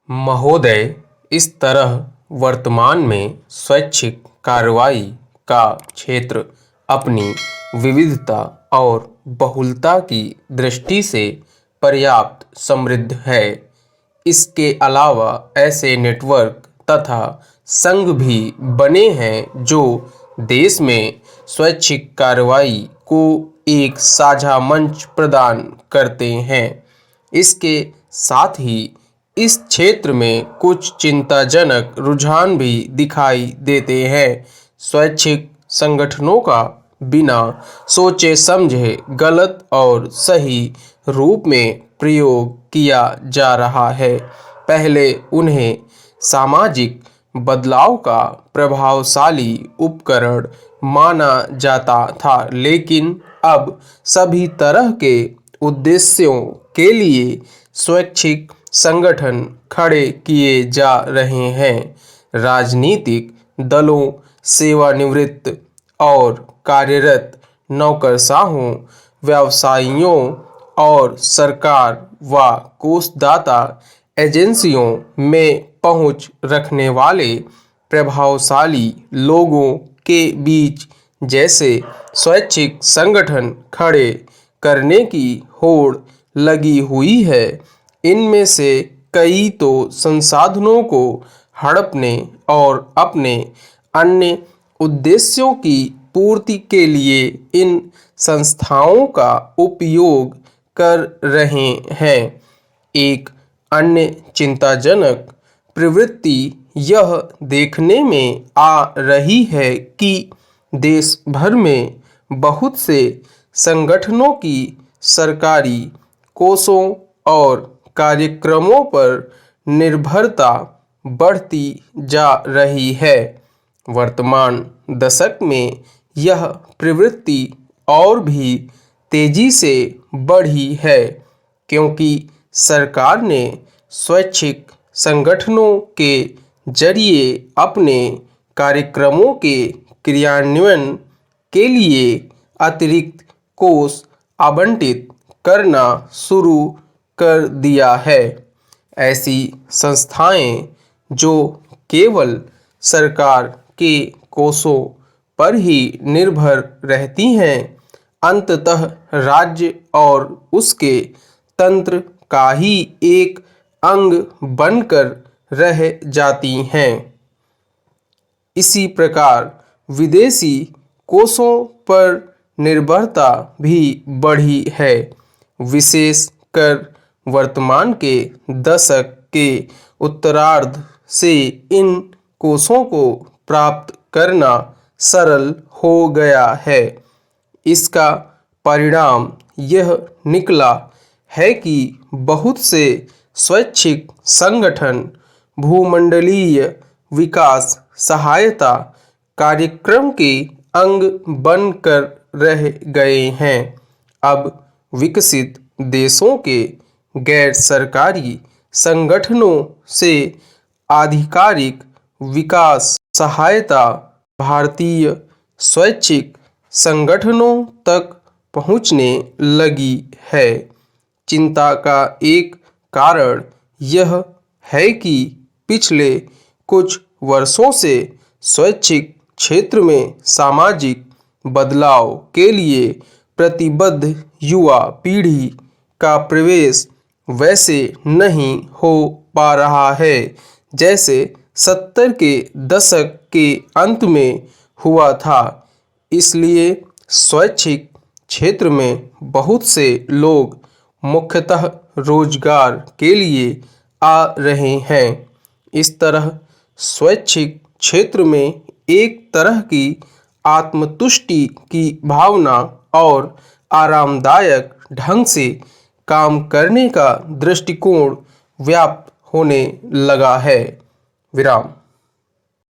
महोदय, इस तरह वर्तमान में स्वैच्छिक कार्रवाई का क्षेत्र अपनी विविधता और बहुलता की दृष्टि से पर्याप्त समृद्ध है। इसके अलावा ऐसे नेटवर्क तथा संघ भी बने हैं जो देश में स्वैच्छिक कार्रवाई को एक साझा मंच प्रदान करते हैं। इसके साथ ही इस क्षेत्र में कुछ चिंताजनक रुझान भी दिखाई देते हैं। स्वैच्छिक संगठनों का बिना सोचे समझे गलत और सही रूप में प्रयोग किया जा रहा है। पहले उन्हें सामाजिक बदलाव का प्रभावशाली उपकरण माना जाता था, लेकिन अब सभी तरह के उद्देश्यों के लिए स्वैच्छिक संगठन खड़े किए जा रहे हैं। राजनीतिक दलों, सेवानिवृत्त और कार्यरत नौकरशाहों, व्यवसायियों और सरकार व कोषदाता एजेंसियों में पहुंच रखने वाले प्रभावशाली लोगों के बीच जैसे स्वैच्छिक संगठन खड़े करने की होड़ लगी हुई है। इनमें से कई तो संसाधनों को हड़पने और अपने अन्य उद्देश्यों की पूर्ति के लिए इन संस्थाओं का उपयोग कर रहे हैं। एक अन्य चिंताजनक प्रवृत्ति यह देखने में आ रही है कि देश भर में बहुत से संगठनों की सरकारी कोषों और कार्यक्रमों पर निर्भरता बढ़ती जा रही है। वर्तमान दशक में यह प्रवृत्ति और भी तेजी से बढ़ी है, क्योंकि सरकार ने स्वैच्छिक संगठनों के जरिए अपने कार्यक्रमों के क्रियान्वयन के लिए अतिरिक्त कोष आवंटित करना शुरू कर दिया है। ऐसी संस्थाएं जो केवल सरकार के कोषों पर ही निर्भर रहती हैं, अंततः राज्य और उसके तंत्र का ही एक अंग बनकर रह जाती हैं। इसी प्रकार विदेशी कोषों पर निर्भरता भी बढ़ी है। विशेषकर वर्तमान के दशक के उत्तरार्ध से इन कोषों को प्राप्त करना सरल हो गया है। इसका परिणाम यह निकला है कि बहुत से स्वैच्छिक संगठन भूमंडलीय विकास सहायता कार्यक्रम के अंग बनकर रह गए हैं। अब विकसित देशों के गैर सरकारी संगठनों से आधिकारिक विकास सहायता भारतीय स्वैच्छिक संगठनों तक पहुंचने लगी है। चिंता का एक कारण यह है कि पिछले कुछ वर्षों से स्वैच्छिक क्षेत्र में सामाजिक बदलाव के लिए प्रतिबद्ध युवा पीढ़ी का प्रवेश वैसे नहीं हो पा रहा है जैसे 70 के दशक के अंत में हुआ था। इसलिए स्वैच्छिक क्षेत्र में बहुत से लोग मुख्यतः रोजगार के लिए आ रहे हैं। इस तरह स्वैच्छिक क्षेत्र में एक तरह की आत्मतुष्टि की भावना और आरामदायक ढंग से काम करने का दृष्टिकोण व्याप्त होने लगा है। विराम।